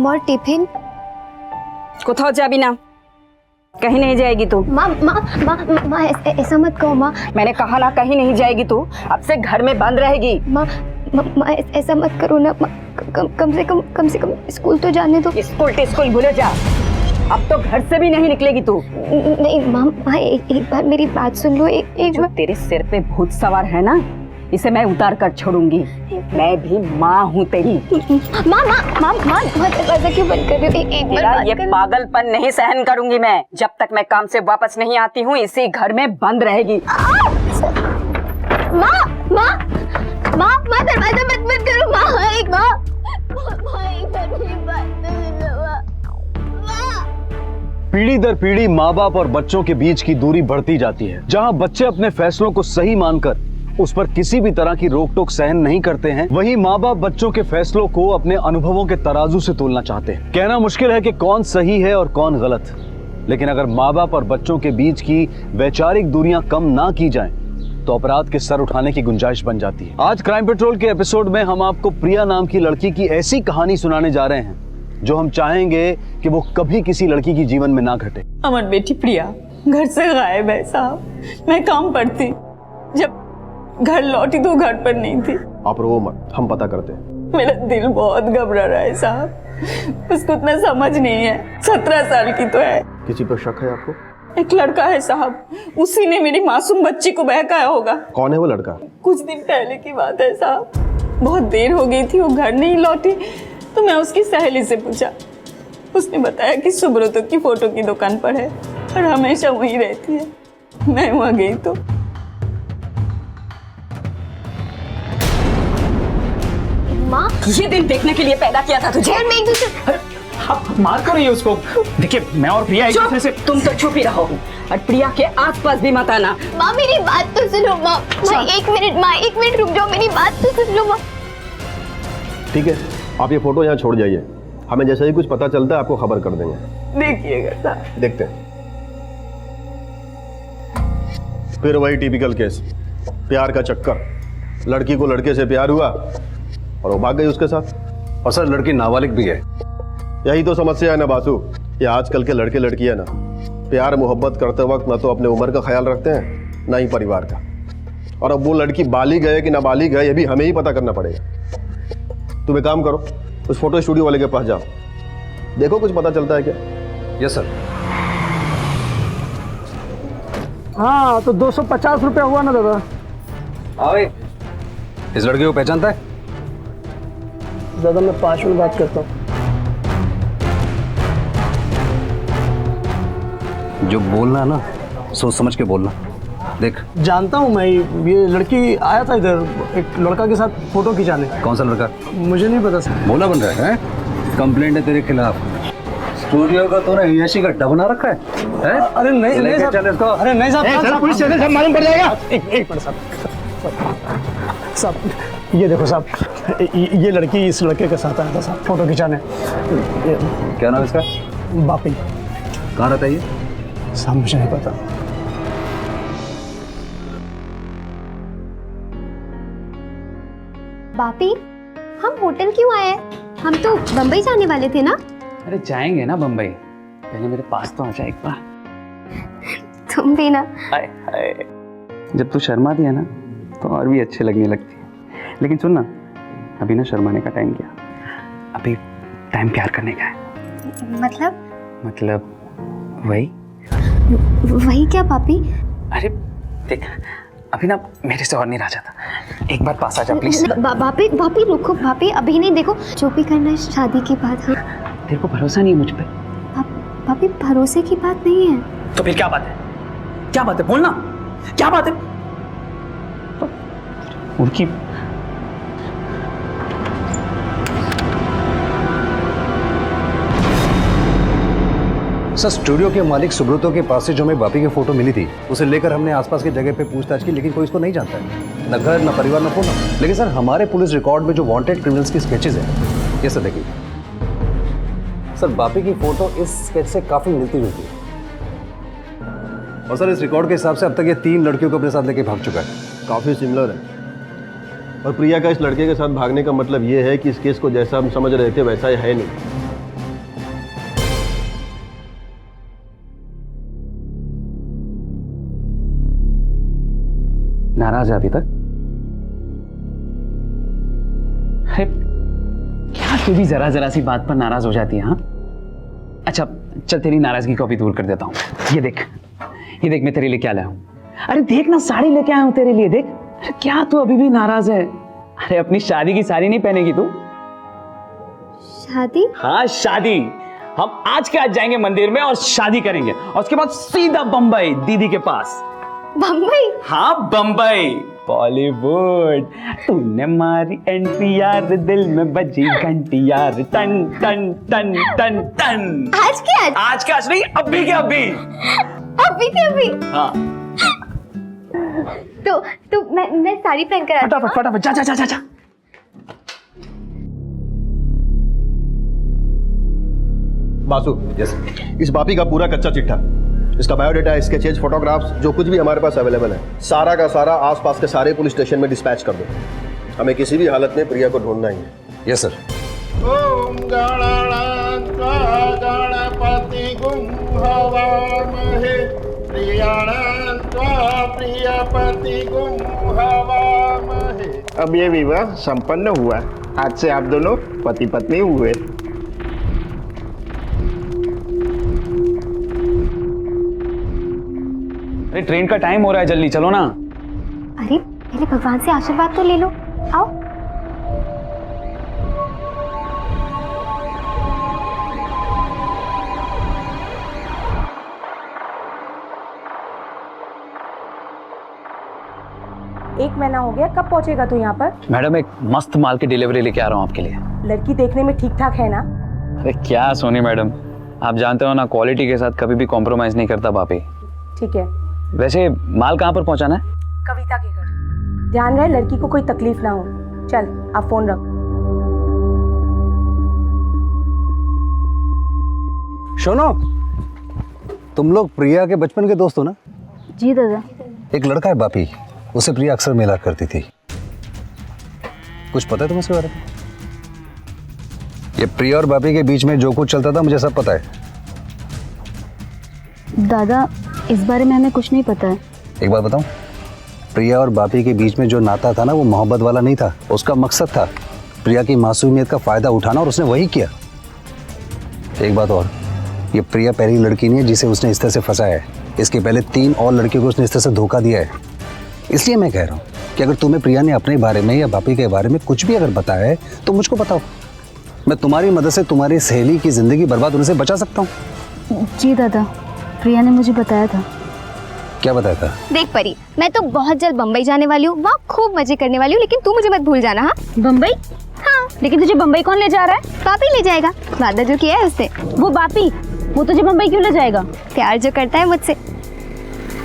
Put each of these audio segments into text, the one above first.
और टिफिन। কোথাও যাবি না, कहीं नहीं जाएगी तू। माँ माँ माँ माँ ऐसा मत कहो माँ। मैंने कहा ना कहीं नहीं जाएगी तू, अब से घर में बंद रहेगी। माँ माँ ऐसा मत करो ना, कम से कम स्कूल तो जाने दो। स्कूल भूले जा, अब तो घर से भी नहीं निकलेगी तू। नहीं माँ माँ एक बार मेरी बात सुन लो। एक बार। तेरे सिर पे भूत सवार है ना, इसे मैं उतार कर छोड़ूंगी। मैं भी माँ हूँ तेरी। माँ माँ माँ माँ दरवाजा क्यों बंद कर रही हो? एक बार ये पागलपन नहीं सहन करूंगी मैं। जब तक मैं काम से वापस नहीं आती हूँ इसी घर में बंद रहेगी। माँ माँ माँ माँ दरवाजा बंद करो माँ। एक बार मेरी बात सुनो माँ। पीढ़ी दर पीढ़ी माँ बाप और बच्चों के बीच की दूरी बढ़ती जाती है। जहाँ बच्चे अपने फैसलों को सही मानकर उस पर किसी भी तरह की रोक टोक सहन नहीं करते हैं, वहीं माँ बाप बच्चों के फैसलों को अपने अनुभवों के तराजू से तोलना चाहते हैं। कहना मुश्किल है कि कौन सही है और कौन गलत, लेकिन अगर माँ बाप और बच्चों के बीच की वैचारिक दूरियां कम ना की जाएं, तो अपराध के सर उठाने की गुंजाइश बन जाती है। आज क्राइम पेट्रोल के एपिसोड में हम आपको प्रिया नाम की लड़की की ऐसी कहानी सुनाने जा रहे हैं जो हम चाहेंगे कि वो कभी किसी लड़की की जीवन में ना घटे। हमारी बेटी प्रिया घर से गायब है साहब। मैं काम पर थी, जब घर लौटी तो घर पर नहीं थी। आप रो मत, हम पता करते हैं। मेरा दिल बहुत घबरा रहा है साहब, उसको इतना समझ नहीं है। 17 साल की तो है। किसी पर शक है आपको? एक लड़का है साहब, उसी ने मेरी मासूम बच्ची को बहकाया होगा। कौन है वो लड़का? कुछ दिन पहले की बात है साहब, बहुत देर हो गई थी, वो घर नहीं लौटी तो मैं उसकी सहेली से पूछा। उसने बताया कि सुब्रतो की फोटो की दुकान पर है और हमेशा वहीं रहती है। मैं वहाँ गई तो माँ, ये दिन देखने के लिए पैदा किया था तुझे। मैं एक दूसरे आप मार कर रही है उसको। देखिए मैं और प्रिया एक दूसरे से। तुम तो चुप ही रहो और प्रिया के आसपास भी मत आना। माँ मेरी बात तो सुनो माँ। माँ एक मिनट रुक जाओ, मेरी बात तो सुन लो माँ। ठीक है, आप ये फोटो यहाँ छोड़ जाइए, हमें जैसे ही कुछ पता चलता है आपको खबर कर देंगे। देखिएगा साहब। देखते हैं। फिर वही टिपिकल केस, प्यार का चक्कर। लड़की को लड़के से प्यार हुआ और वो भाग गई उसके साथ। और सर लड़की नाबालिग भी है। यही तो समस्या है ना बासु, ये आजकल के लड़के लड़कियां ना प्यार मोहब्बत करते वक्त ना तो अपने उम्र का ख्याल रखते हैं ना ही परिवार का। और अब वो लड़की बालिग है कि नाबालिग है ये भी हमें ही पता करना पड़ेगा। तुम एक काम करो, उस फोटो स्टूडियो वाले के पास जाओ, देखो कुछ पता चलता है क्या। Yes sir. हाँ तो 250 रुपया हुआ ना दादा। भाई इस लड़के को पहचानता है? दादा मैं 5 मिनट बात करता हूँ। जो बोलना है ना सोच समझ के बोलना। देख जानता हूँ मैं, ये लड़की आया था इधर एक लड़का के साथ फोटो खिंचाने। कौन सा लड़का? मुझे नहीं पता सर। बोला बन रहा है? कंप्लेंट है तेरे खिलाफ। स्टूडियो का तूने ईएससी का डब बना रखा है? अरे नहीं नहीं चल साहब। इसको। अरे नहीं साहब, पुलिस स्टेशन से मालूम पड़ जाएगा। एक मिनट साहब, ये देखो साहब, ये लड़की इस लड़के के साथ आया था साहब फोटो खिंचाने। क्या नाम है इसका? बापी। कहाँ रहता है ये? साहब मुझे नहीं पता। बापी, हम होटल क्यों आए? हम तो बम्बई जाने वाले थे ना। अरे जाएंगे ना बम्बई, पहले मेरे पास तो आ जा एक बार। तुम भी ना। हाय हाय, जब तू शर्मा दिया ना तो और भी अच्छे लगने लगती है। लेकिन सुन ना, अभी ना शर्माने का टाइम क्या, अभी टाइम प्यार करने का है। मतलब वही क्या पापी? अरे देख, अभी ना मेरे से और नहीं रहा जाता, एक बार पास आ जा प्लीज। बापी रुको बापी, अभी नहीं, देखो जो भी करना है शादी के बाद। हाँ तेरे को भरोसा नहीं है मुझ पे? पापी भरोसे की बात नहीं है। तो फिर क्या बात है? क्या बात है बोलना, क्या बात है? उनकी सर स्टूडियो के मालिक सुब्रतो के पास से जो हमें बापी की फोटो मिली थी उसे लेकर हमने आसपास की जगह पे पूछताछ की, लेकिन कोई इसको नहीं जानता है, न घर न परिवार न फोन। लेकिन सर हमारे पुलिस रिकॉर्ड में जो वांटेड क्रिमिनल्स की स्केचेस हैं, ये सर देखिए सर, बापी की फोटो इस स्केच से काफी मिलती जुलती है। और सर इस रिकॉर्ड के हिसाब से अब तक ये 3 लड़कियों को अपने साथ लेके भाग चुका है। काफ़ी सिमिलर है। और प्रिया का इस लड़के के साथ भागने का मतलब ये है कि इस केस को जैसा हम समझ रहे थे वैसा ही है नहीं। नाराज है अभी तक? अरे क्या तू भी जरा जरा सी बात पर नाराज हो जाती है? हाँ अच्छा चल, तेरी नाराजगी को भी दूर कर देता हूँ। ये देख मैं तेरे लिए क्या लाया हूँ। अरे देख ना, साड़ी लेके आया हूँ तेरे लिए। देख। अरे क्या तू अभी भी नाराज है? अरे अपनी शादी की साड़ी नहीं पहनेगी तू? शादी? हाँ शादी। हम आज के आज जाएंगे मंदिर में और शादी करेंगे और उसके बाद सीधा बम्बई दीदी के पास। बम्बई? हाँ बम्बई, बॉलीवुड। तूने मारी एंट्री यार, दिल में बजी घंटी यार, टन टन टन टन टन। आज के आज नहीं, अभी के अभी। अभी के अभी? हाँ तो मैं साड़ी पहन कर आती हूँ। फटाफट जा जा जा जा जा। बासु, इस बापी का पूरा कच्चा चिट्ठा, इसका बायोडाटा, स्केचेज, फोटोग्राफ्स, जो कुछ भी हमारे पास अवेलेबल है, सारा का सारा आसपास के सारे पुलिस स्टेशन में डिस्पैच कर दो। हमें किसी भी हालत में प्रिया को ढूंढना ही है। Yes sir. ओम गणानान्त्वा गणपतिगुं हवामहे, प्रियाणान्त्वा प्रियपतिगुं हवामहे। अब ये विवाह संपन्न हुआ। आज से आप दोनों पति पत्नी हुए। अरे ट्रेन का टाइम हो रहा है, जल्दी चलो ना। अरे पहले भगवान से आशीर्वाद तो ले लो। आओ। एक महीना हो गया, कब पहुंचेगा तू यहाँ पर? मैडम एक मस्त माल की डिलीवरी लेके आ रहा हूँ आपके लिए। लड़की देखने में ठीक ठाक है ना? अरे क्या सोनी मैडम, आप जानते हो ना, क्वालिटी के साथ कभी भी कॉम्प्रोमाइज नहीं करता भाभी। ठीक है। वैसे माल कहाँ पर पहुँचाना है? कविता के घर। ध्यान रहे लड़की को कोई तकलीफ ना हो। चल आप फोन रख। सुनो, तुम लोग प्रिया के बचपन के दोस्त हो ना? जी दादा। एक लड़का है बापी, उसे प्रिया अक्सर मिला करती थी। कुछ पता है तुम्हें इसके बारे में? ये प्रिया और बापी के बीच में जो कुछ चलता था मुझे सब पता है। दादा इस बारे में हमें कुछ नहीं पता है। एक बात बताऊं, प्रिया और बापी के बीच में जो नाता था ना, वो मोहब्बत वाला नहीं था। उसका मकसद था प्रिया की मासूमियत का फायदा उठाना, और उसने वही किया। एक बात और, ये प्रिया पहली लड़की नहीं है जिसे उसने इस तरह से फंसाया है। इसके पहले 3 और लड़कियों को उसने इस तरह से धोखा दिया है। इसलिए मैं कह रहा हूँ कि अगर तुम्हें प्रिया ने अपने बारे में या बापी के बारे में कुछ भी अगर बताया है तो मुझको बताओ। मैं तुम्हारी मदद से तुम्हारी सहेली की जिंदगी बर्बाद होने से बचा सकता हूँ। जी दादा, प्रिया ने मुझे बताया था। क्या बताया था? देख परी, मैं तो बहुत जल्द बम्बई जाने वाली हूँ, वहाँ खूब मजे करने वाली हूँ, लेकिन तू मुझे मत भूल जाना। हाँ बम्बई? हाँ। लेकिन तुझे बम्बई कौन ले जा रहा है? पापी ले जाएगा, वादा जो किया है उससे। वो बापी, वो तुझे बम्बई क्यों ले जाएगा? प्यार जो करता है मुझसे,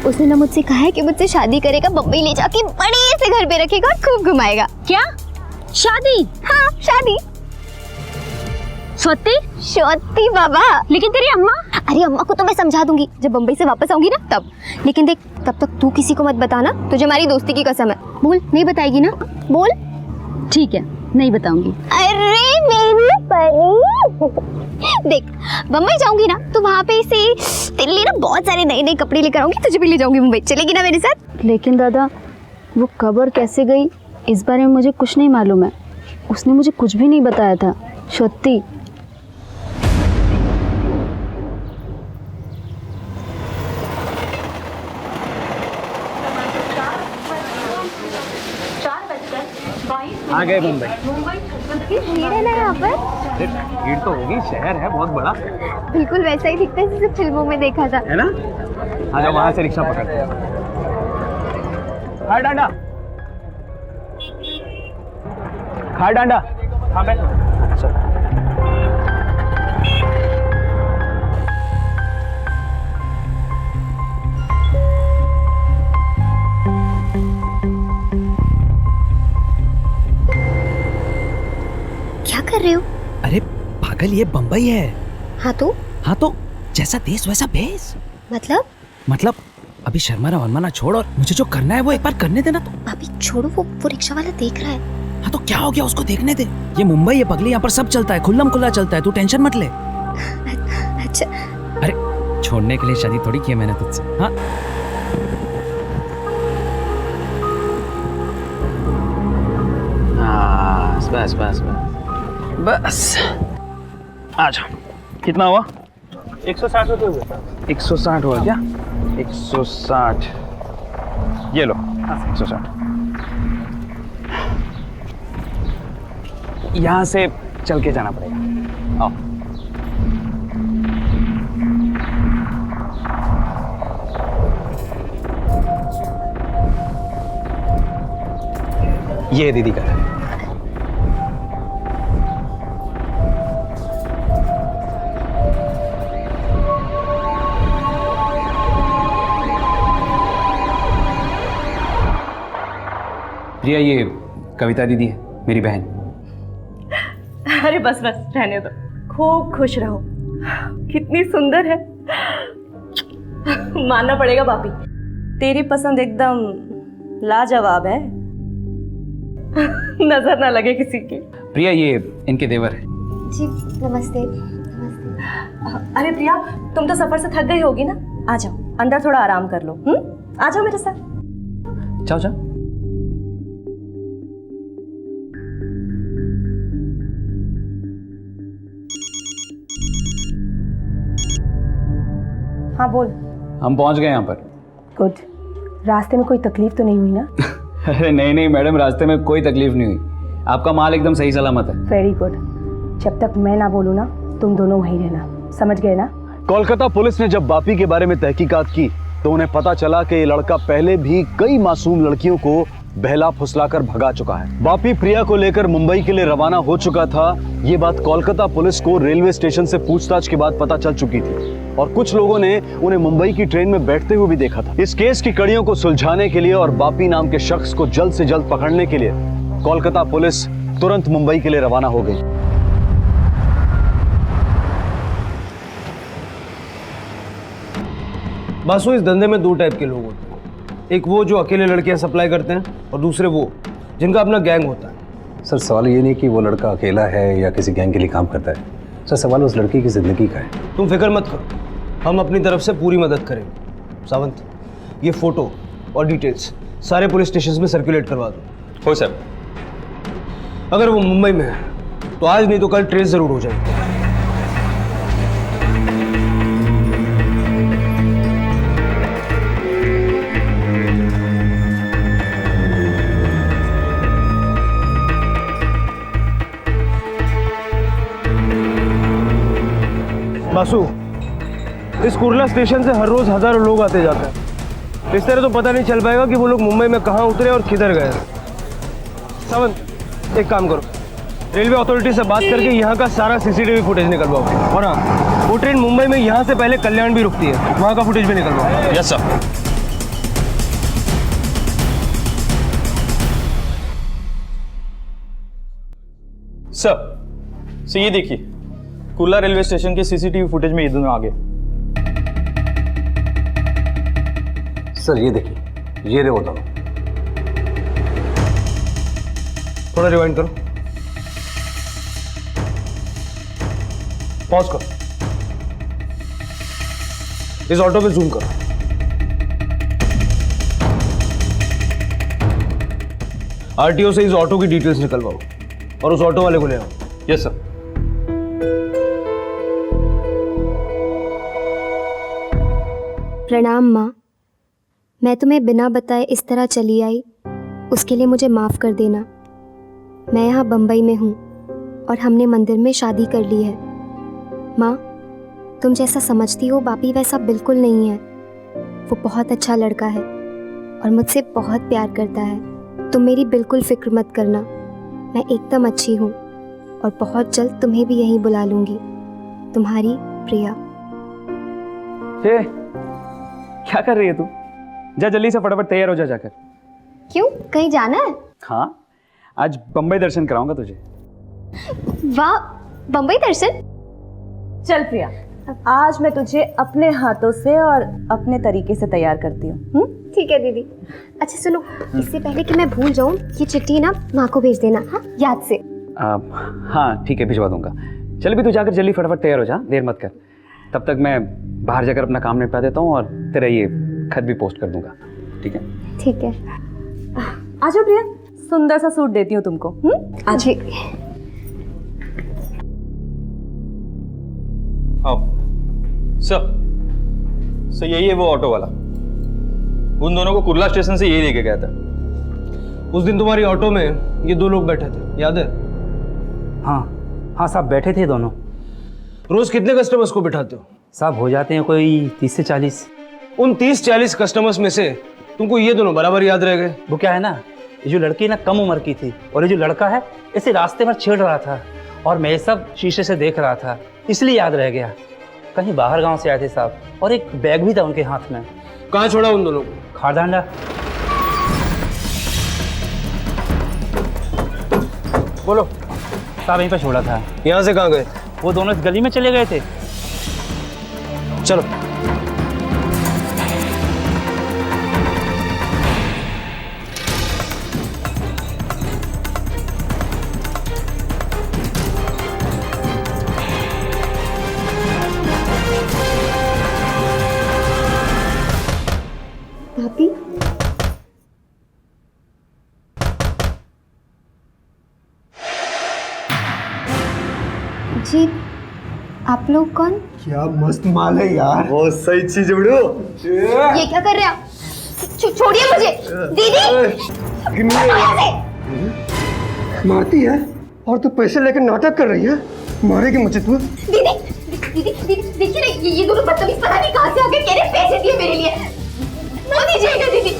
उसने ना मुझसे कहा है कि मुझसे शादी करेगा, बम्बई ले जाके बड़े से घर पे रखेगा और खूब घुमाएगा। क्या? शादी? हाँ शादी। सत्ती? सत्ती बाबा। लेकिन तेरी अम्मा? अरे अम्मा को तो मैं समझा दूंगी जब बम्बई से वापस आऊंगी ना तब। लेकिन देख, तब तक तू किसी को मत बताना, तुझे हमारी दोस्ती की कसम है। बोल, नहीं बताएगी ना? बोल। ठीक है, नहीं बताऊंगी। अरे मेरी परी, देख बम्बई जाऊंगी ना तो वहाँ पे से तेरे लिए ना बहुत सारे नए नए कपड़े लेकर आऊंगी, तुझे भी ले जाऊंगी मुंबई। चलेगी ना मेरे साथ? लेकिन दादा, वो कब और कैसे गई इस बारे में मुझे कुछ नहीं मालूम है। उसने मुझे कुछ भी नहीं बताया था। सत्ती। आ गए मुंबई। भीड़ है ना यहाँ पर? भीड़ तो होगी, शहर है बहुत बड़ा। बिल्कुल वैसा ही दिखता है जैसे फिल्मों में देखा था, है ना? आ जाओ, वहां से रिक्शा पकड़ते हैं। खार डांडा, खार डांडा। हाँ बैठ। क्या कर रहे हो? अरे पागल, ये बम्बई है। हाँ तो जैसा देश वैसा भेस। मतलब अभी शर्मा वरमा छोड़ और मुझे जो करना है वो एक बार करने देना। तो अभी छोड़ो, वो रिक्शा वाला देख रहा है। हाँ तो क्या हो गया, उसको देखने दे। ये मुंबई है पगली, यहाँ पर सब चलता है, खुल्लम खुल्ला चलता है, तू टेंशन मत ले। अच्छा। अरे छोड़ने के लिए शादी थोड़ी की है मैंने तुझसे। हाँ बस बस बस बस आ जाओ। कितना हुआ? 160 रुपये हुए। 160 हुआ क्या? 160 ये लो। 160 यहाँ से चल के जाना पड़ेगा। आओ। ये दीदी का है। प्रिया, ये कविता दीदी है, मेरी बहन। अरे बस बस रहने दो, खूब खुश रहो। कितनी सुंदर है, मानना पड़ेगा बापी, तेरी पसंद एकदम लाजवाब है। नजर ना लगे किसी की। प्रिया, ये इनके देवर है। जी नमस्ते। नमस्ते। अरे प्रिया, तुम तो सफर से थक गई होगी ना, आ जाओ अंदर थोड़ा आराम कर लो। आ जाओ मेरे साथ। जाओ जाओ। हाँ बोल। हम पहुंच गए यहाँ पर। गुड। रास्ते में कोई तकलीफ तो नहीं हुई ना? अरे नहीं नहीं मैडम, रास्ते में कोई तकलीफ नहीं हुई। आपका माल एकदम सही सलामत है। Very good. जब तक मैं ना बोलूँ ना, तुम दोनों वहीं रहना, समझ गए ना? कोलकाता पुलिस ने जब बापी के बारे में तहकीकात की तो उन्हें पता चला कि ये लड़का पहले भी कई मासूम लड़कियों को बहला फुसलाकर भगा चुका है। बापी प्रिया को लेकर मुंबई के लिए रवाना हो चुका था। ये बात कोलकाता पुलिस को रेलवे स्टेशन से पूछताछ के बाद पता चल चुकी थी और कुछ लोगों ने उन्हें मुंबई की ट्रेन में बैठते हुए भी देखा था। इस केस की कड़ियों को सुलझाने के लिए और बापी नाम के शख्स को जल्द से जल्द पकड़ने के लिए कोलकाता पुलिस तुरंत मुंबई के लिए रवाना हो गई। बासु, इस धंधे में दो टाइप के लोग होते हैं। एक वो जो अकेले लड़कियां सप्लाई करते हैं और दूसरे वो जिनका अपना गैंग होता है। सर, सवाल ये नहीं कि वो लड़का अकेला है या किसी गैंग के लिए काम करता है। सर, सवाल उस लड़की की जिंदगी का है। तुम फिक्र मत करो, हम अपनी तरफ से पूरी मदद करेंगे। सावंत, ये फोटो और डिटेल्स सारे पुलिस स्टेशन में सर्कुलेट करवा दो। हो सर। अगर वो मुंबई में है तो आज नहीं तो कल ट्रेस जरूर हो जाएगी। बासु, इस कुर्ला स्टेशन से हर रोज हजारों लोग आते जाते हैं। इस तरह तो पता नहीं चल पाएगा कि वो लोग मुंबई में कहाँ उतरे और किधर गए। सावंत, एक काम करो, रेलवे अथॉरिटी से बात करके यहाँ का सारा सीसीटीवी फुटेज निकलवाओ। और हाँ, वो ट्रेन मुंबई में यहाँ से पहले कल्याण भी रुकती है, वहाँ का फुटेज भी निकलवाओ। Yes sir. सर ये देखिए, कुर्ला रेलवे स्टेशन के सीसीटीवी फुटेज में ये दोनों आ गए। सर ये देखिए, ये रहे वो दोनों। थोड़ा रिवाइंड करो, पॉज करो, इस ऑटो पे जूम करो। आरटीओ से इस ऑटो की डिटेल्स निकलवाओ और उस ऑटो वाले को ले आओ। Yes sir. प्रणाम माँ, मैं तुम्हें बिना बताए इस तरह चली आई, उसके लिए मुझे माफ़ कर देना। मैं यहाँ बम्बई में हूँ और हमने मंदिर में शादी कर ली है। माँ, तुम जैसा समझती हो बापी वैसा बिल्कुल नहीं है। वो बहुत अच्छा लड़का है और मुझसे बहुत प्यार करता है। तुम मेरी बिल्कुल फिक्र मत करना, मैं एकदम अच्छी हूँ और बहुत जल्द तुम्हें भी यहीं बुला लूँगी। तुम्हारी प्रिया। क्या कर रही है तू? जा जल्दी से फटाफट तैयार हो जा जाकर। क्यों, कहीं जाना है? हाँ, आज बम्बई दर्शन कराऊंगा तुझे। वाह, बम्बई दर्शन? चल प्रिया, आज मैं तुझे अपने हाथों से और अपने तरीके से तैयार करती हूँ। ठीक है दीदी। अच्छा सुनो, इससे पहले कि मैं भूल जाऊँ, ये चिट्ठी ना माँ को भेज देना, हाँ याद से। हाँ ठीक है, भिजवा दूंगा। चल भी तू जाकर जल्दी फटाफट तैयार हो जा, देर मत कर। तब तक मैं बाहर जाकर अपना काम निपटा देता हूँ और तेरा ये खत भी पोस्ट कर दूंगा। ठीक है? ठीक है। आ जाओ प्रिया, सुंदर सा सूट देती हूँ तुमको। आज हाँ सर यही है वो ऑटो वाला। उन दोनों को कुर्ला स्टेशन से यही लेके गया था। उस दिन तुम्हारी ऑटो में ये 2 लोग बैठे थे, याद है? हाँ हाँ साहब, बैठे थे दोनों। रोज कितने कस्टमर्स को बिठाते हो? साहब हो जाते हैं कोई 30 से 40। उन 30-40 कस्टमर्स में से तुमको ये दोनों बराबर याद रह गए? वो क्या है ना, ये जो लड़की ना कम उम्र की थी और ये जो लड़का है इसे रास्ते में छेड़ रहा था और मैं ये सब शीशे से देख रहा था, इसलिए याद रह गया। कहीं बाहर गांव से आए थे साहब और एक बैग भी था उनके हाथ में। कहाँ छोड़ा उन दोनों को? खारदांडा। बोलो। साहब यहीं पर छोड़ा था। यहाँ से कहाँ गए? वो दोनों इस गली में चले गए थे। चलो। भाभी, जी आप लोग कौन? क्या मस्त माल है यार, बहुत सही चीज बड़ो। ये क्या कर रहे हैं आप? छोड़िए मुझे। दीदी मारती है और तू पैसे लेकर नाटक कर रही है। मारेगी मुझे तू? दीदी दीदी दीदी देखिए ना, ये दोनों बदतमीज पता नहीं कहाँ से आके कह रहे पैसे दिए मेरे लिए। ना दीजिएगा दीदी।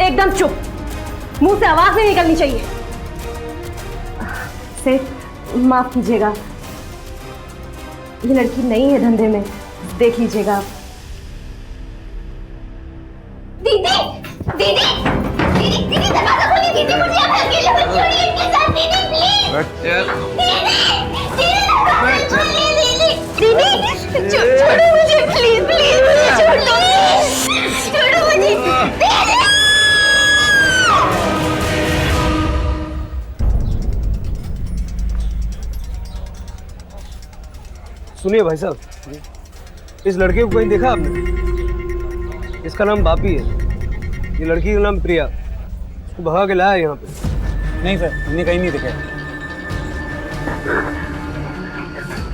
एकदम चुप, मुंह से आवाज नहीं निकलनी चाहिए। सेठ माफ कीजिएगा, ये लड़की नई है धंधे में, देख लीजिएगा आप। दीदी दीदी दीदी दीदी दरवाजा खोलिए। दीदी मुझे यहाँ पे अकेले मत छोड़िए इनके साथ। दीदी प्लीज। दीदी छोड़ो मुझे प्लीज प्लीज, मुझे छोड़ दो, छोड़ो मुझे दीदी। सुनिए भाई साहब, इस लड़के को कहीं देखा आपने? इसका नाम बापी है, ये लड़की का नाम प्रिया। उसको भगा के लाया यहाँ पे। नहीं सर, हमने कहीं नहीं देखा।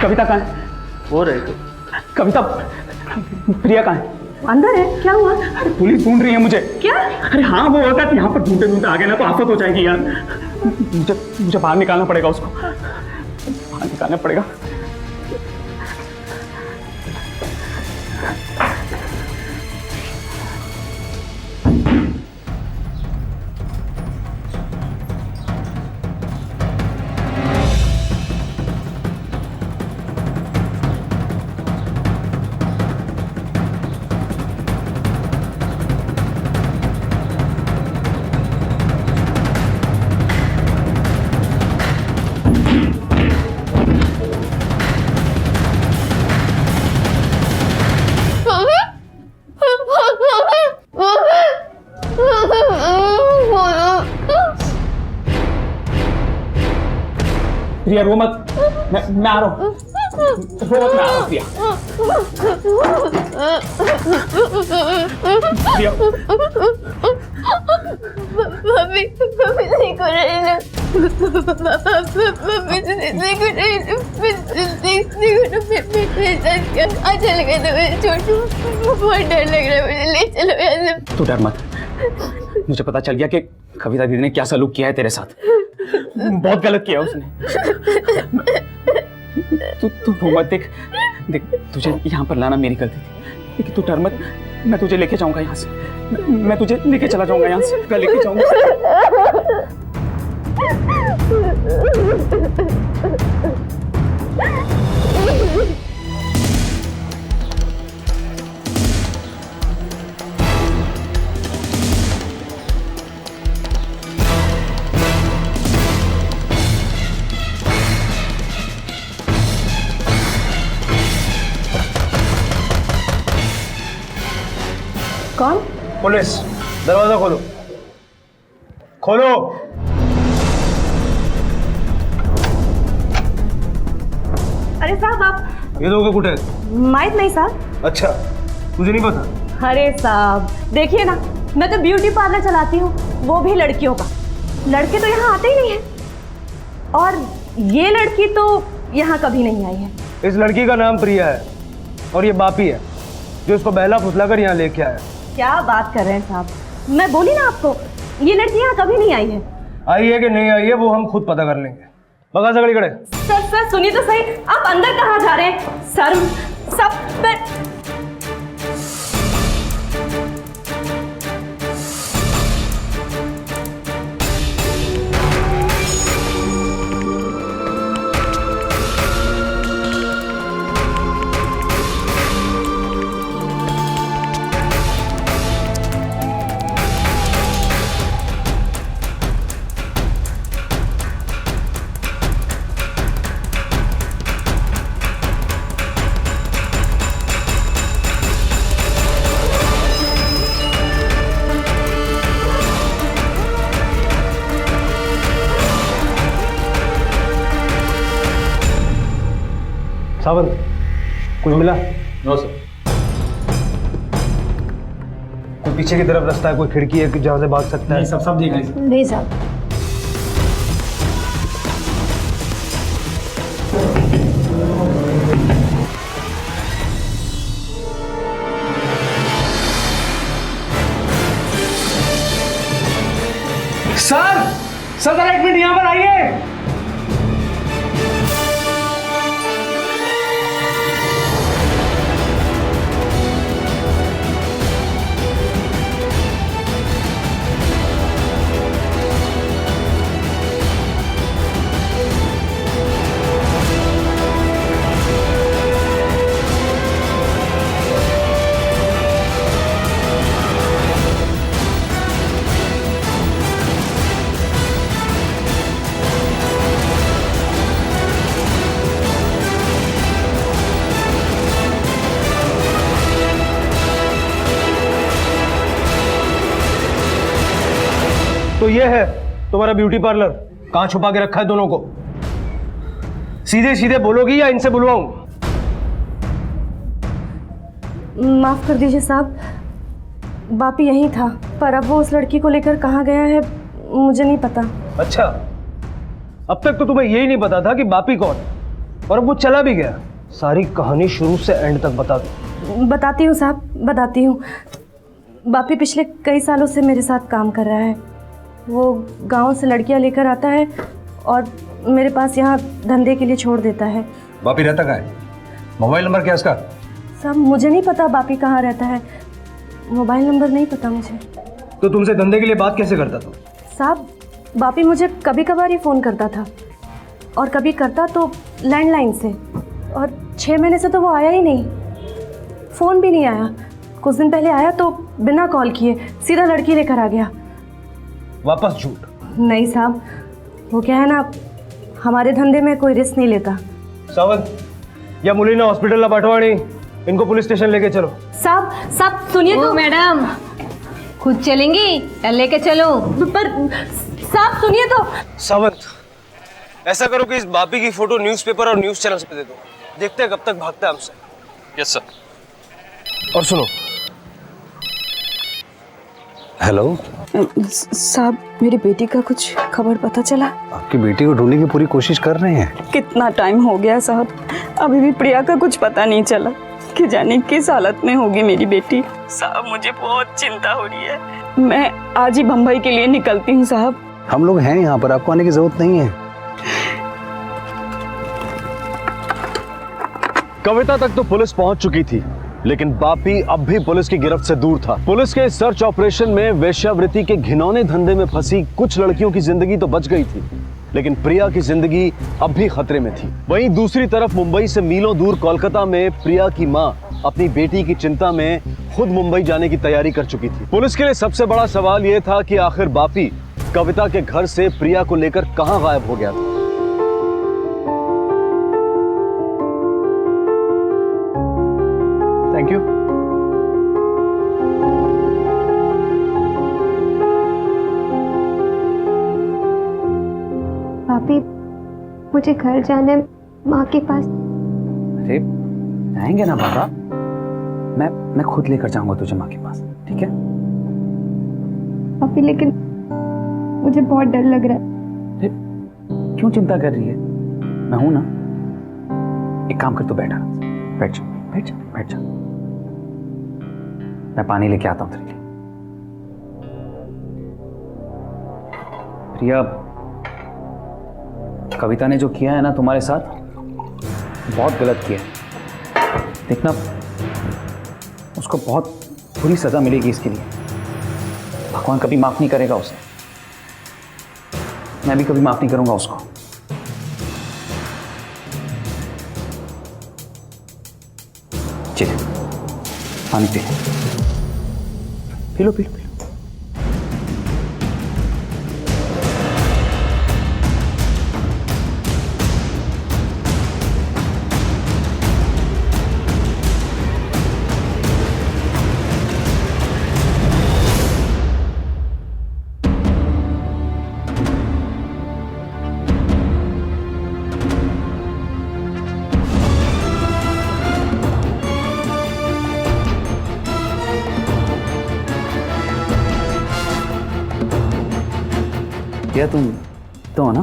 कविता कहाँ है? हो रहे थे। कविता, प्रिया कहाँ है? अंदर है। क्या हुआ? अरे पुलिस ढूंढ रही है मुझे। क्या? अरे हाँ, वो अगर यहाँ पर ढूंढते ढूंढते आ गए ना तो आफत हो जाएगी यार। मुझे बाहर निकालना पड़ेगा उसको, बाहर निकालना पड़ेगा। प्रिया रो मत, मैं आ रहा हूँ। रो मत, मैं आ रहा हूँ प्रिया। प्रिया मम्मी नहीं कर रही ना, मम्मी नहीं कर रही ना, अच्छा लगा तो मैं छोड़ू। बहुत डर लग रहा है मुझे, ले चलो यहाँ से। तू डर मत, मुझे पता चल गया कि कविता दीदी ने क्या सलूक किया है तेरे साथ। बहुत गलत किया उसने। तू रो मत। देख तुझे यहाँ पर लाना मेरी गलती थी, लेकिन तू डर मत, मैं तुझे लेके जाऊंगा यहाँ से। मैं तुझे लेके चला जाऊंगा यहाँ से, मैं लेके जाऊंगा। कौन? पुलिस, दरवाजा खोलो, खोलो। अरे साहब आप ये लोग कुठे? माहित नहीं साहब। अच्छा, तुझे नहीं पता? अरे साहब देखिए ना, मैं तो ब्यूटी पार्लर चलाती हूँ, वो भी लड़कियों का। लड़के तो यहाँ आते ही नहीं है, और ये लड़की तो यहाँ कभी नहीं आई है। इस लड़की का नाम प्रिया है और ये बापी है जो इसको बहला फुसला कर यहाँ लेके आया। क्या बात कर रहे हैं साहब, मैं बोली ना आपको, ये लड़की यहाँ कभी नहीं आई है। आई है कि नहीं आई है वो हम खुद पता कर लेंगे। बगा सकड़ी खड़े। सर सुनिए तो सही, आप अंदर कहाँ जा रहे हैं? सर सब सावंत, कुछ मिला? No sir. कोई पीछे की तरफ रास्ता है, कोई खिड़की है जहाँ से भाग सकता है? सब देख लीजिए। नहीं साहब। सर जरा एक मिनट यहाँ पर आइए। तो ये है तुम्हारा ब्यूटी पार्लर। कहाँ छुपा के रखा है दोनों को? सीधे सीधे बोलोगी या इनसे बुलवाऊं? माफ कर दीजिए साहब, बापी यहीं था, पर अब वो उस लड़की को लेकर कहाँ गया है मुझे नहीं पता। अच्छा, अब तक तो तुम्हें यही नहीं पता था कि बापी कौन है, और अब वो चला भी गया। सारी कहानी शुरू से एंड तक बता दो। बताती हूँ साहब, बताती हूँ। बापी पिछले कई सालों से मेरे साथ काम कर रहा है। वो गांव से लड़कियां लेकर आता है और मेरे पास यहाँ धंधे के लिए छोड़ देता है। बापी रहता कहाँ है? मोबाइल नंबर क्या है उसका? साहब मुझे नहीं पता बापी कहाँ रहता है, मोबाइल नंबर नहीं पता मुझे। तो तुमसे धंधे के लिए बात कैसे करता था? साहब बापी मुझे कभी कभार ही फ़ोन करता था, और कभी करता तो लैंडलाइन से, और 6 महीने से तो वो आया ही नहीं, फ़ोन भी नहीं आया। कुछ दिन पहले आया तो बिना कॉल किए सीधा लड़की लेकर आ गया। वापस झूठ? नहीं साहब, वो क्या है ना, हमारे धंधे में कोई रिस्क नहीं लेता। सावंत, या मुलीना हॉस्पिटल पाठवाणी, इनको पुलिस स्टेशन लेके चलो। साहब सुनिए तो। मैडम खुद चलेंगी या लेके चलो? पर साहब सुनिए तो। सावंत, ऐसा करो कि इस बापी की फोटो न्यूज़पेपर और न्यूज़ चैनल्स पे दे दो, देखते हैं कब तक भागता है हमसे। Yes sir. और सुनो। हेलो साहब, मेरी बेटी का कुछ खबर पता चला? आपकी बेटी को ढूंढने की पूरी कोशिश कर रहे हैं। कितना टाइम हो गया साहब, अभी भी प्रिया का कुछ पता नहीं चला कि जाने किस हालत में होगी मेरी बेटी। साहब मुझे बहुत चिंता हो रही है, मैं आज ही बम्बई के लिए निकलती हूँ साहब। हम लोग हैं यहाँ पर, आपको आने की जरूरत नहीं है। कविता तक तो पुलिस पहुंच चुकी थी, लेकिन बापी अब भी पुलिस की गिरफ्त से दूर था। पुलिस के इस सर्च ऑपरेशन में वेश्यावृत्ति के घिनौने धंधे में फंसी कुछ लड़कियों की जिंदगी तो बच गई थी, लेकिन प्रिया की जिंदगी अब भी खतरे में थी। वहीं दूसरी तरफ मुंबई से मीलों दूर कोलकाता में प्रिया की मां अपनी बेटी की चिंता में खुद मुंबई जाने की तैयारी कर चुकी थी। पुलिस के लिए सबसे बड़ा सवाल यह था कि आखिर बापी कविता के घर से प्रिया को लेकर कहां गायब हो गया था। Thank you. पापी, मुझे घर जाना है, माँ के पास। अरे आएंगे ना बाबा, मैं खुद लेकर जाऊंगा तुझे माँ के पास, ठीक है? पापी, लेकिन मुझे बहुत डर लग रहा है। क्यों चिंता कर रही है? मैं हूं ना। एक काम कर, तू बैठ जा, बैठ जा। मैं पानी लेके आता हूं तेरे लिए। प्रिया, कविता ने जो किया है ना तुम्हारे साथ, बहुत गलत किया है। देखना, उसको बहुत बुरी सजा मिलेगी इसके लिए। भगवान कभी माफ नहीं करेगा उसे। मैं भी कभी माफ नहीं करूंगा उसको। चलिए, पानी पी लो। क्या तुम तो हो ना?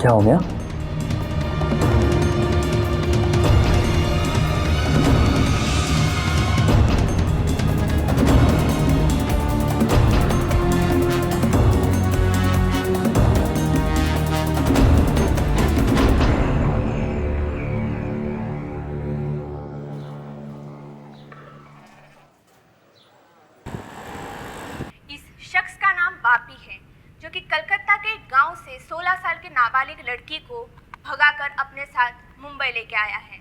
क्या हो गया? शख्स का नाम बापी है, जो कि कलकत्ता के गांव से 16 साल के नाबालिग लड़की को भगाकर अपने साथ मुंबई लेके आया है।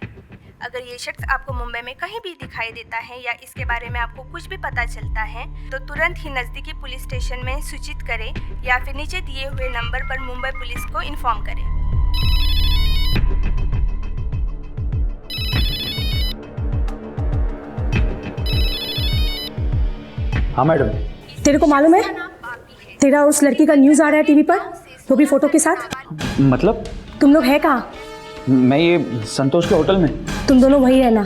अगर ये शख्स आपको मुंबई में कहीं भी दिखाई देता है या इसके बारे में आपको कुछ भी पता चलता है तो तुरंत ही नज़दीकी पुलिस स्टेशन में सूचित करें या फिर नीचे दिए हुए नंबर पर मुंबई पुलिस को इन्फॉर्म करें। हाँ मैडम। तेरे को मालूम है, तेरा उस लड़की का न्यूज़ आ रहा है टीवी पर, वो भी फोटो के साथ। मतलब? तुम लोग है कहाँ? मैं ये संतोष के होटल में। तुम दोनों वही रहना।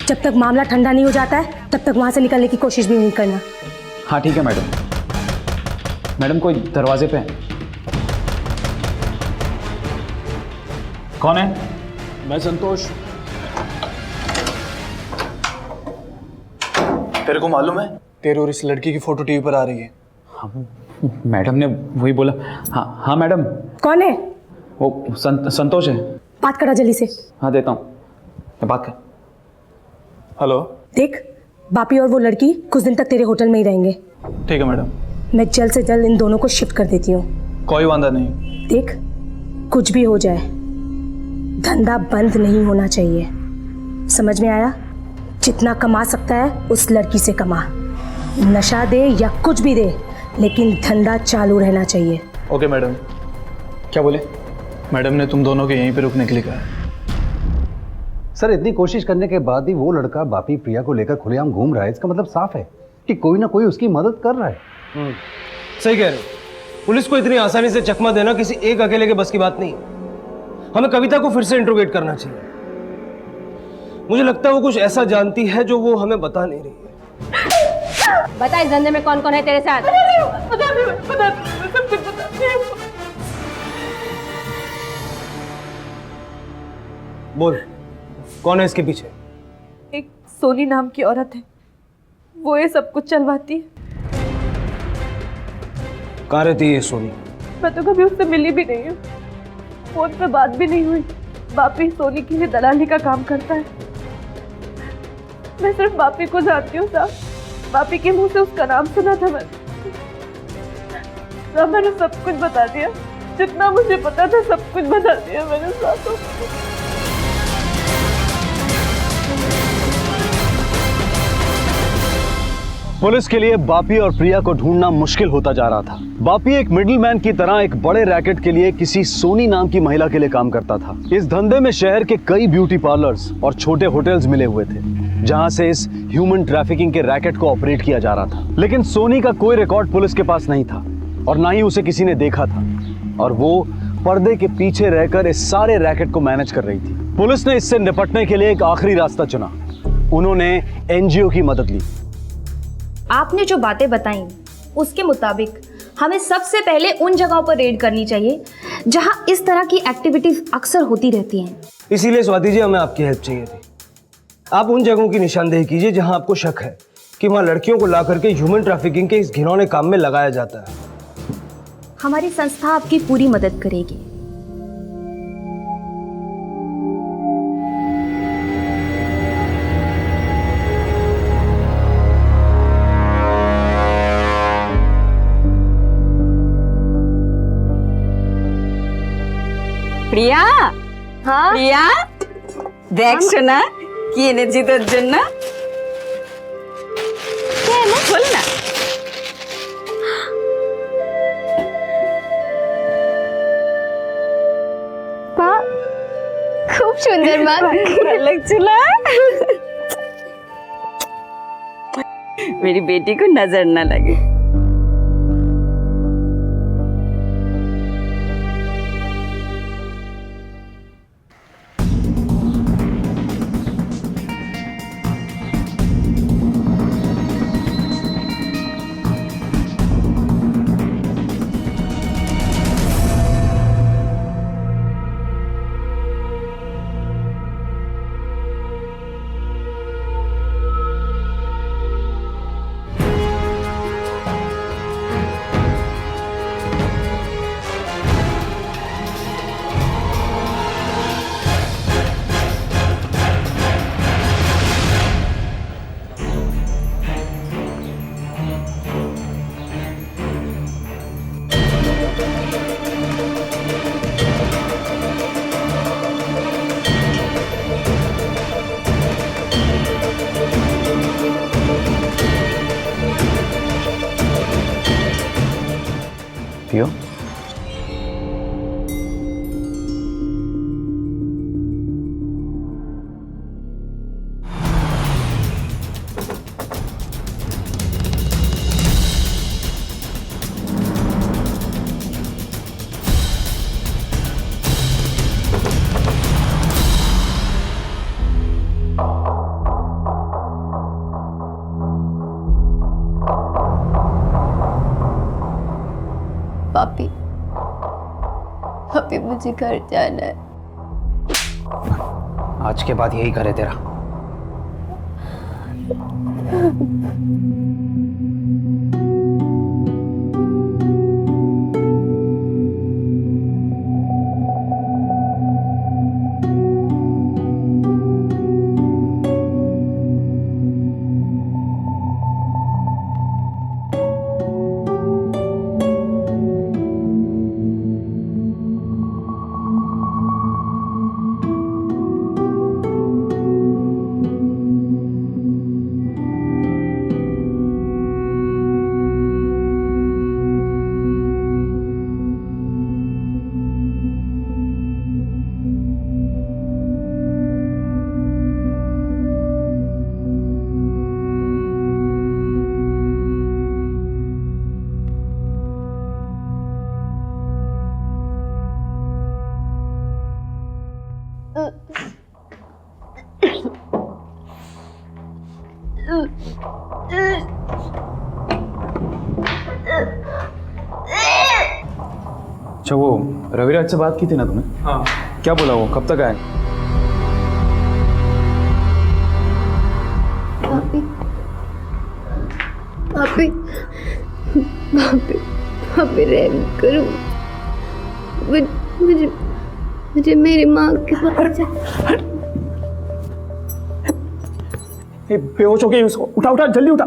जब तक मामला ठंडा नहीं हो जाता है तब तक वहाँ से निकलने की कोशिश भी नहीं करना। हाँ ठीक है मैडम। मैडम कोई दरवाजे पे है। कौन है? मैं संतोष। तेरे को मालूम है, तेरे और इस लड़की की फोटो टीवी पर आ रही है। हाँ, मैडम ने वही बोला। हाँ मैडम। कौन है? वो संतोष है। बात करा जल्दी से। हाँ देता हूँ, मैं बात कर। हेलो। देख, बापी और वो लड़की कुछ दिन तक तेरे होटल में ही रहेंगे। ठीक है मैडम। मैं जल्द से जल्द इन दोनों को शिफ्ट कर देती हूँ। कोई वादा नहीं। देख, कुछ भी हो जाए धंधा बंद नहीं होना चाहिए, समझ में आया? जितना कमा सकता है उस लड़की से कमा, नशा दे या कुछ भी दे, लेकिन धंधा चालू रहना चाहिए। Okay madam. क्या बोले? मैडम ने तुम दोनों के यहीं पे रुकने के लिए कहा है। सर, इतनी कोशिश करने के बाद भी वो लड़का बापी प्रिया को लेकर खुलेआम घूम रहा है, इसका मतलब साफ है कि कोई ना कोई उसकी मदद कर रहा है। सही कह रहे हो। पुलिस को इतनी आसानी से चकमा देना किसी एक अकेले के बस की बात नहीं। हमें कविता को फिर से इंट्रोगेट करना चाहिए। मुझे लगता है वो कुछ ऐसा जानती है जो वो हमें बता नहीं रही है। बता, इस धंधे में कौन कौन है तेरे साथ? बोल, कौन है इसके पीछे? एक सोनी नाम की औरत है, वो ये सब कुछ चलवाती है। कहाँ रहती है ये सोनी? मैं तो कभी उससे मिली भी नहीं हूँ, फोन पे बात भी नहीं हुई। बापी सोनी के लिए दलाली का काम करता है। मैं सिर्फ बापी को जानती हूँ साहब, बापी के मुंह से उसका नाम सुना था मैंने। मैंने सब कुछ बता दिया, जितना मुझे पता था सब कुछ बता दिया मैंने साहब। पुलिस के लिए बापी और प्रिया को ढूंढना मुश्किल होता जा रहा था। बापी एक मिडिलमैन की तरह एक बड़े रैकेट के लिए किसी सोनी नाम की महिला के लिए काम करता था। इस धंधे में शहर के कई ब्यूटी पार्लर्स और छोटे होटल्स मिले हुए थे, जहां से इस ह्यूमन ट्रैफिकिंग के रैकेट को ऑपरेट किया जा रहा था। लेकिन सोनी का कोई रिकॉर्ड पुलिस के पास नहीं था और ना ही उसे किसी ने देखा था, और वो पर्दे के पीछे रहकर इस सारे रैकेट को मैनेज कर रही थी। पुलिस ने इससे निपटने के लिए एक आखिरी रास्ता चुना। उन्होंने एनजीओ की मदद ली। आपने जो बातें बताई उसके मुताबिक हमें सबसे पहले उन जगहों पर रेड करनी चाहिए जहां इस तरह की एक्टिविटीज अक्सर होती रहती हैं। इसीलिए स्वाति जी हमें आपकी हेल्प चाहिए थी। आप उन जगहों की निशानदेही कीजिए जहां आपको शक है कि वहां लड़कियों को ला करके ह्यूमन ट्रैफिकिंग के इस घिनौने काम में लगाया जाता है। हमारी संस्था आपकी पूरी मदद करेगी। প্রিয়া প্রিয়া দেখছো না কি এনেছি তোর জন্য বল না মা খুব সুন্দর মা ভালো লাগছিল मेरी बेटी को नजर ना लगे। पियो पापी अभी मुझे घर जाना है। आज के बाद यही करे तेरा। अच्छा वो रविराज से बात की थी ना तुमने? हाँ। क्या बोला वो, कब तक आए? पापी पापी पापी पापी रहम करो, मुझे मुझे मेरी माँ के पास बेहोश हो गई उसको, उठा उठा जल्दी उठा।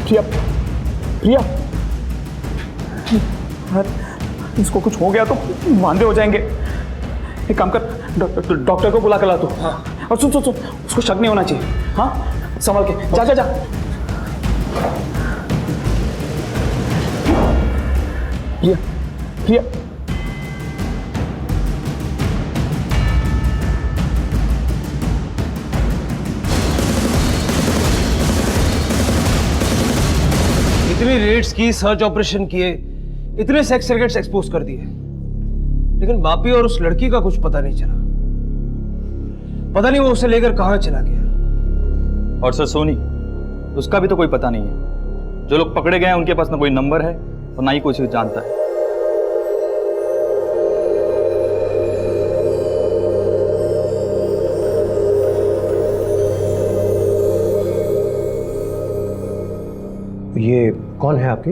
प्रिया प्रिया इसको कुछ हो गया तो वांदे हो जाएंगे। एक काम कर, डॉक्टर को बुला कर ला तू। और सुन सुन सुन, उसको शक नहीं होना चाहिए। हाँ संभल के जा जा जा। प्रिया प्रिया इतनी रेड्स की, सर्च ऑपरेशन किए, इतने सेक्स रैकेट्स एक्सपोज कर दिए, लेकिन बापी और उस लड़की का कुछ पता नहीं चला। पता नहीं वो उसे लेकर कहां चला गया। और सर सोनी, उसका भी तो कोई पता नहीं है। जो लोग पकड़े गए हैं उनके पास ना कोई नंबर है और ना ही कोई उसे जानता है। ये कौन है आपकी?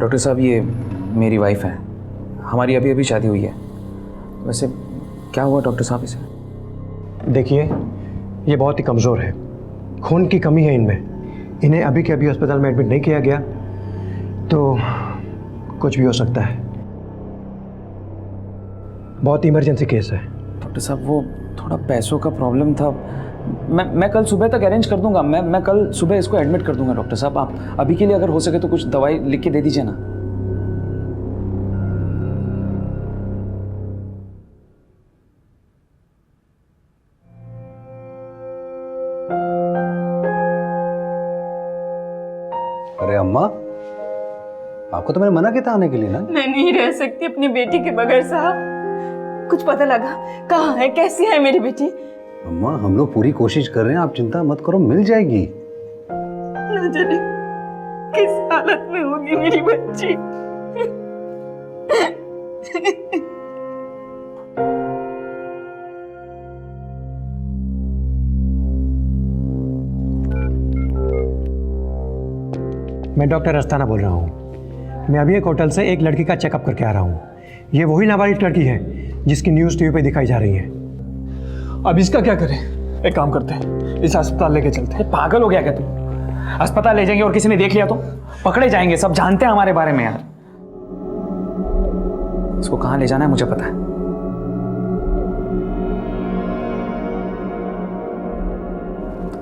डॉक्टर साहब, ये मेरी वाइफ है। हमारी अभी अभी शादी हुई है। वैसे क्या हुआ डॉक्टर साहब इसे? देखिए, ये बहुत ही कमज़ोर है, खून की कमी है इनमें। इन्हें अभी के अभी अस्पताल में एडमिट नहीं किया गया तो कुछ भी हो सकता है। बहुत इमरजेंसी केस है। डॉक्टर साहब, वो थोड़ा पैसों का प्रॉब्लम था। मैं कल सुबह तक अरेंज कर दूंगा। मैं कल सुबह इसको एडमिट कर दूंगा। डॉक्टर साहब, आप अभी के लिए अगर हो सके तो कुछ दवाई लिख के दे दीजिए ना। अरे अम्मा, आपको तो मैंने मना किया था आने के लिए ना। मैं नहीं रह सकती अपनी बेटी के बगैर साहब। कुछ पता लगा कहाँ है, कैसी है मेरी बेटी? अम्मा, हम लोग पूरी कोशिश कर रहे हैं, आप चिंता मत करो, मिल जाएगी। ना जाने किस हालत में होगी मेरी बच्ची। मैं डॉक्टर अस्थाना बोल रहा हूँ। मैं अभी एक होटल से एक लड़की का चेकअप करके आ रहा हूँ। ये वही नाबालिग लड़की है जिसकी न्यूज़ टीवी पे दिखाई जा रही है। अब इसका क्या करें? एक काम करते हैं, इस अस्पताल लेके चलते हैं। पागल हो गया क्या तुम? अस्पताल ले जाएंगे और किसी ने देख लिया तो पकड़े जाएंगे। सब जानते हैं हमारे बारे में यार। इसको कहाँ ले जाना है मुझे पता है।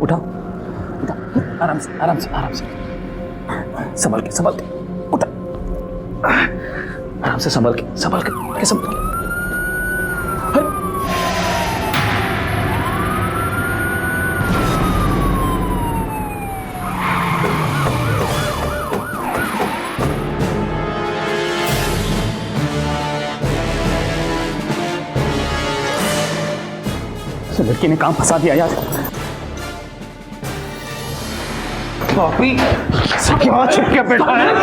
उठाओ, उठाओ, आराम से, आराम से, आराम से, संभल के, संभल के, उठा, आराम से, संभल के, संभल के, संभल के। लड़की ने काम फंसा दिया यार। पापी, क्या छिप के बैठा है?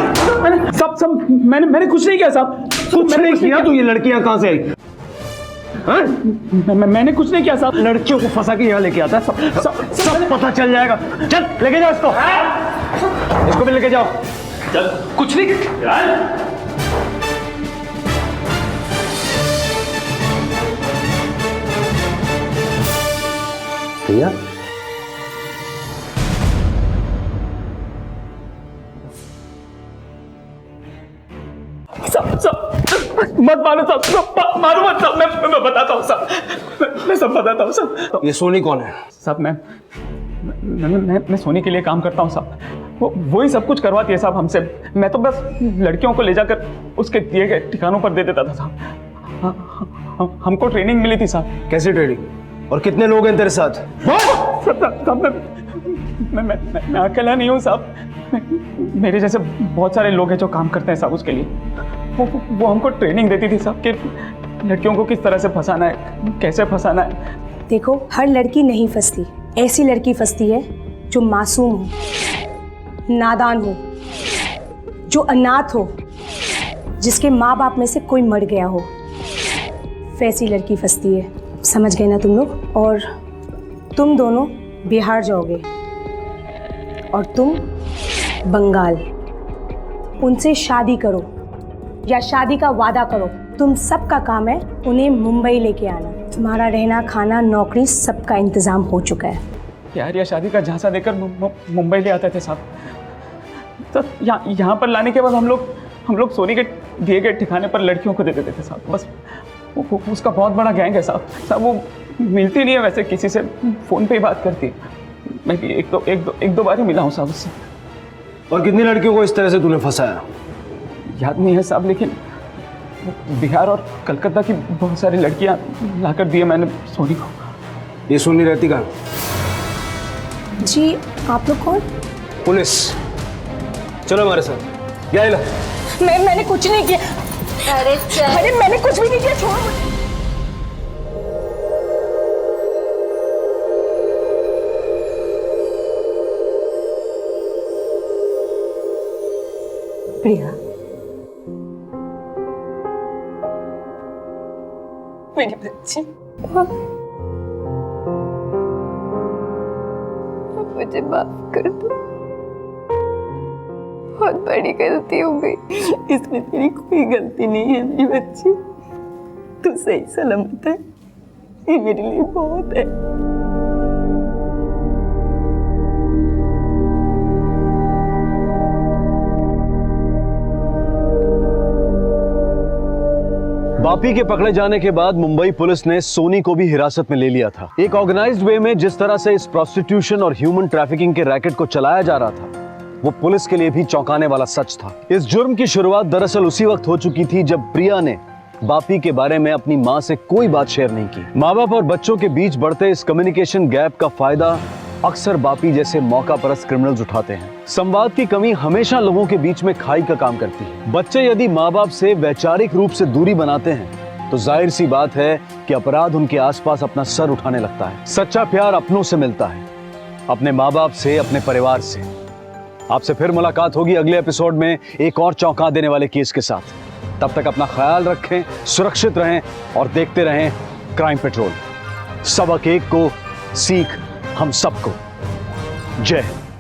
मैंने कुछ नहीं किया साहब। कुछ नहीं किया तो ये लड़कियां कहां से आई? मैंने कुछ नहीं किया साहब। लड़कियों को फंसा के यहाँ लेके आता है। सब पता चल जाएगा। चल लेके जाओ इसको भी लेके जाओ। चल, कुछ नहीं भैया, सब मत मारो साहब, मारो मत साहब। मैं बताता हूँ साहब, मैं सब बताता हूँ साहब। ये सोनी कौन है? साहब मैं सोनी के लिए काम करता हूँ साहब। वो ही सब कुछ करवाती है साहब हमसे। मैं तो बस लड़कियों को ले जाकर उसके दिए गए ठिकानों पर दे देता था साहब। हमको ट्रेनिंग मिली थी साहब। कैसी ट्रेनिंग? और कितने लोग हैं तेरे साथ? मैं अकेला नहीं हूँ साहब। मेरे जैसे बहुत सारे लोग हैं जो काम करते हैं साहब उसके लिए। वो हमको ट्रेनिंग देती थी साहब कि लड़कियों को किस तरह से फंसाना है, कैसे फंसाना है। देखो, हर लड़की नहीं फंसती। ऐसी लड़की फंसती है जो मासूम हो, नादान हो, जो अनाथ हो, जिसके माँ बाप में से कोई मर गया हो, वैसी लड़की फंसती है। समझ गए ना तुम लोग? और तुम दोनों बिहार जाओगे और तुम बंगाल। उनसे शादी करो या शादी का वादा करो। तुम सबका काम है उन्हें मुंबई लेके आना। तुम्हारा रहना, खाना, नौकरी सबका इंतजाम हो चुका है। प्यार या शादी का झांसा देकर मुंबई ले आते थे साहब। तो यहाँ पर लाने के बाद हम लोग सोनी के दिए गए ठिकाने पर लड़कियों को दे देते थे साहब। बस उसका बहुत बड़ा गैंग है साहब। वो मिलती नहीं है वैसे किसी से, फ़ोन पे ही बात करती है। मैं भी एक दो बार ही मिला हूँ साहब उससे। और कितनी लड़कियों को इस तरह से तूने फंसाया? याद नहीं है साहब, लेकिन बिहार और कलकत्ता की बहुत सारी लड़कियाँ लाकर दिए मैंने सोनी को। ये सोनी रहती कहाँ? जी, आप लोग कौन? पुलिस। चलो हमारे साथ। क्या मैंने कुछ नहीं किया। अरे चल। अरे मैंने कुछ भी नहीं किया, छोड़ मुझे। प्रिया, मेरी बच्ची, मुझे माफ कर दो, बहुत बड़ी गलती हो गई। इसमें तेरी कोई गलती नहीं है मेरी बच्ची, तू सही सलामत है, ये मेरे लिए बहुत है। बापी के पकड़े जाने के बाद मुंबई पुलिस ने सोनी को भी हिरासत में ले लिया था। एक ऑर्गेनाइज्ड वे में जिस तरह से इस प्रोस्टिट्यूशन और ह्यूमन ट्रैफिकिंग के रैकेट को चलाया जा रहा था, वो पुलिस के लिए भी चौंकाने वाला सच था। इस जुर्म की शुरुआत दरअसल उसी वक्त हो चुकी थी जब प्रिया ने बापी के बारे में अपनी मां से कोई बात शेयर नहीं की। माँ बाप और बच्चों के बीच बढ़ते इस कम्युनिकेशन गैप का फायदा अक्सर बापी जैसे मौका परस्त क्रिमिनल्स उठाते हैं। संवाद की कमी हमेशा लोगों के बीच में खाई का काम करती है। बच्चे यदि माँ बाप से वैचारिक रूप से दूरी बनाते हैं तो जाहिर सी बात है कि अपराध उनके आसपास अपना सर उठाने लगता है। सच्चा प्यार अपनों से मिलता है, अपने माँ बाप से, अपने परिवार से। आपसे फिर मुलाकात होगी अगले एपिसोड में एक और चौंका देने वाले केस के साथ। तब तक अपना ख्याल रखें, सुरक्षित रहें और देखते रहें क्राइम पेट्रोल। सबक एक को, सीख हम सबको। जय हिंद।